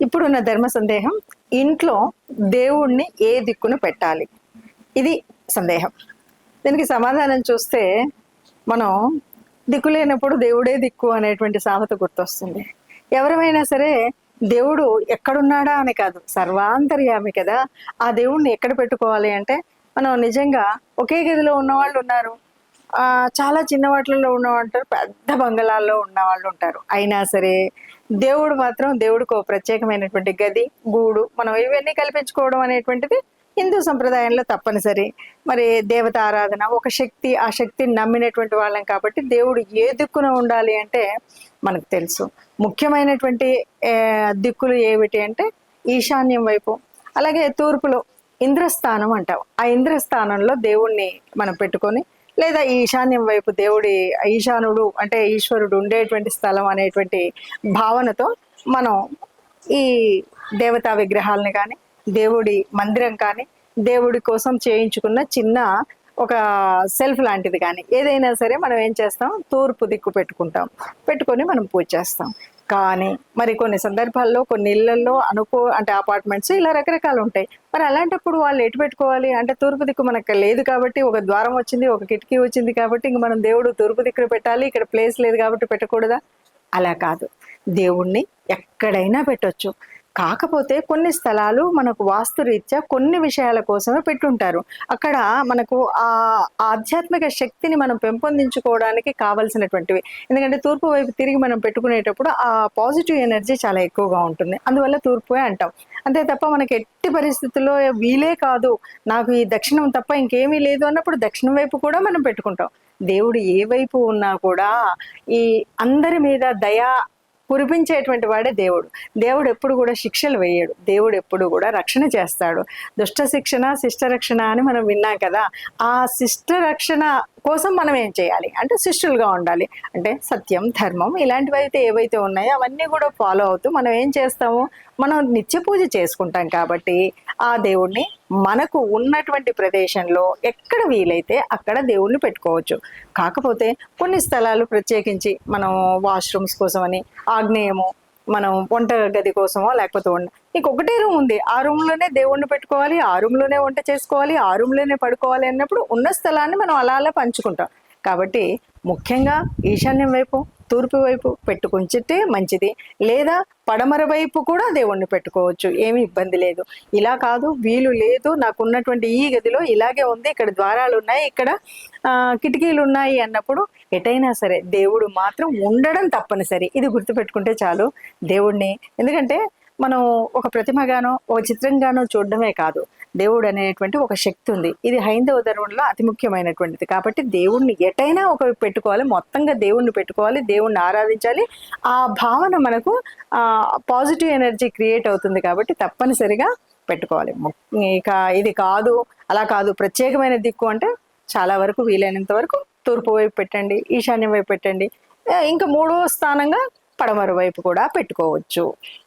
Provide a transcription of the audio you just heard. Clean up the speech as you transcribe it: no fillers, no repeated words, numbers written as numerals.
ఇప్పుడున్న ధర్మ సందేహం, ఇంట్లో దేవుణ్ణి ఏ దిక్కున పెట్టాలి? ఇది సందేహం. దీనికి సమాధానం చూస్తే మనం దిక్కు లేనప్పుడు దేవుడే దిక్కు అనేటువంటి సామెత గుర్తొస్తుంది. ఎవరమైనా సరే దేవుడు ఎక్కడున్నాడా అని కాదు, సర్వాంతర్యామి కదా. ఆ దేవుణ్ణి ఎక్కడ పెట్టుకోవాలి అంటే, మనం నిజంగా ఒకే గదిలో ఉన్నవాళ్ళు ఉన్నారు, చాలా చిన్న వాటిల్లో ఉన్నవాళ్ళు ఉంటారు, పెద్ద బంగళాల్లో ఉన్న వాళ్ళు ఉంటారు. అయినా సరే దేవుడు మాత్రం, దేవుడికి ఒక ప్రత్యేకమైనటువంటి గది, గూడు, మనం ఇవన్నీ కల్పించుకోవడం అనేటువంటిది హిందూ సంప్రదాయంలో తప్పనిసరి. మరి దేవత ఆరాధన, ఒక శక్తి, ఆ శక్తిని నమ్మినటువంటి వాళ్ళం కాబట్టి దేవుడు ఏ దిక్కున ఉండాలి అంటే మనకు తెలుసు. ముఖ్యమైనటువంటి దిక్కులు ఏమిటి అంటే ఈశాన్యం వైపు, అలాగే తూర్పులో ఇంద్రస్థానం అంటాం. ఆ ఇంద్రస్థానంలో దేవుణ్ణి మనం పెట్టుకొని, లేదా ఈశాన్యం వైపు దేవుడి, ఈశానుడు అంటే ఈశ్వరుడు ఉండేటువంటి స్థలం అనేటువంటి భావనతో మనం ఈ దేవతా విగ్రహాలని కానీ, దేవుడి మందిరం కానీ, దేవుడి కోసం చేయించుకున్న చిన్న ఒక సెల్ఫ్ లాంటిది కానీ ఏదైనా సరే మనం ఏం చేస్తాం, తూర్పు దిక్కు పెట్టుకొని మనం పూజ చేస్తాం. కానీ మరి కొన్ని సందర్భాల్లో కొన్ని ఇళ్లలో అంటే అపార్ట్మెంట్స్ ఇలా రకరకాలు ఉంటాయి. మరి అలాంటప్పుడు వాళ్ళు ఎటు పెట్టుకోవాలి అంటే, తూర్పు దిక్కు మనకు లేదు కాబట్టి, ఒక ద్వారం వచ్చింది, ఒక కిటికీ వచ్చింది కాబట్టి ఇంక మనం దేవుడు తూర్పు దిక్కున పెట్టాలి, ఇక్కడ ప్లేస్ లేదు కాబట్టి పెట్టకూడదా? అలా కాదు, దేవుణ్ణి ఎక్కడైనా పెట్టొచ్చు. కాకపోతే కొన్ని స్థలాలు మనకు వాస్తురీత్యా కొన్ని విషయాల కోసమే పెట్టుంటారు. అక్కడ మనకు ఆ ఆధ్యాత్మిక శక్తిని మనం పెంపొందించుకోవడానికి కావలసినటువంటివి. ఎందుకంటే తూర్పు వైపు తిరిగి మనం పెట్టుకునేటప్పుడు ఆ పాజిటివ్ ఎనర్జీ చాలా ఎక్కువగా ఉంటుంది, అందువల్ల తూర్పువే అంటాం. అంతే తప్ప మనకి ఎట్టి పరిస్థితుల్లో వీలే కాదు, నాకు ఈ దక్షిణం తప్ప ఇంకేమీ లేదు అన్నప్పుడు దక్షిణం వైపు కూడా మనం పెట్టుకుంటాం. దేవుడు ఏ వైపు ఉన్నా కూడా ఈ అందరి మీద దయా కురిపించేటువంటి వాడే దేవుడు. దేవుడు ఎప్పుడు కూడా శిక్షలు వేయడు, దేవుడు ఎప్పుడు కూడా రక్షణ చేస్తాడు. దుష్ట శిక్షణ శిష్ట రక్షణ అని మనం విన్నాం కదా. ఆ శిష్ట రక్షణ కోసం మనం ఏం చేయాలి అంటే శిష్యులుగా ఉండాలి. అంటే సత్యం, ధర్మం ఇలాంటివి అయితే ఏవైతే ఉన్నాయో అవన్నీ కూడా ఫాలో అవుతూ మనం ఏం చేస్తాము, మనం నిత్య పూజ చేసుకుంటాం కాబట్టి ఆ దేవుణ్ణి మనకు ఉన్నటువంటి ప్రదేశంలో ఎక్కడ వీలైతే అక్కడ దేవుణ్ణి పెట్టుకోవచ్చు. కాకపోతే కొన్ని స్థలాలు ప్రత్యేకించి మనం వాష్రూమ్స్ కోసమని, ఆగ్నేయము మనం వంట గది కోసమో, లేకపోతే నీకు ఒకటే రూమ్ ఉంది, ఆ రూమ్లోనే దేవుణ్ణి పెట్టుకోవాలి, ఆ రూమ్లోనే వంట చేసుకోవాలి, ఆ రూమ్లోనే పడుకోవాలి అన్నప్పుడు ఉన్న స్థలాన్ని మనం అలా అలా పంచుకుంటాం. కాబట్టి ముఖ్యంగా ఈశాన్యం వైపు, తూర్పు వైపు పెట్టుకుంటే మంచిది. లేదా పడమర వైపు కూడా దేవుణ్ణి పెట్టుకోవచ్చు, ఏమీ ఇబ్బంది లేదు. ఇలా కాదు, వీలు లేదు, నాకున్నటువంటి ఈ గదిలో ఇలాగే ఉంది, ఇక్కడ ద్వారాలు ఉన్నాయి, ఇక్కడ కిటికీలు ఉన్నాయి అన్నప్పుడు ఎటైనా సరే దేవుడు మాత్రం ఉండడం తప్పనిసరి. ఇది గుర్తుపెట్టుకుంటే చాలు దేవుణ్ణి. ఎందుకంటే మనం ఒక ప్రతిమగానో ఒక చిత్రంగానో చూడడమే కాదు, దేవుడు అనేటువంటి ఒక శక్తి ఉంది. ఇది హైందవ ధర్మంలో అతి ముఖ్యమైనటువంటిది. కాబట్టి దేవుణ్ణి ఎటైనా ఒక పెట్టుకోవాలి, మొత్తంగా దేవుణ్ణి పెట్టుకోవాలి, దేవుణ్ణి ఆరాధించాలి. ఆ భావన మనకు పాజిటివ్ ఎనర్జీ క్రియేట్ అవుతుంది కాబట్టి తప్పనిసరిగా పెట్టుకోవాలి. ఇక ఇది కాదు, అలా కాదు, ప్రత్యేకమైన దిక్కు అంటే చాలా వరకు వీలైనంత వరకు తూర్పు వైపు పెట్టండి, ఈశాన్యం వైపు పెట్టండి. ఇంకా మూడవ స్థానంగా పడమర వైపు కూడా పెట్టుకోవచ్చు.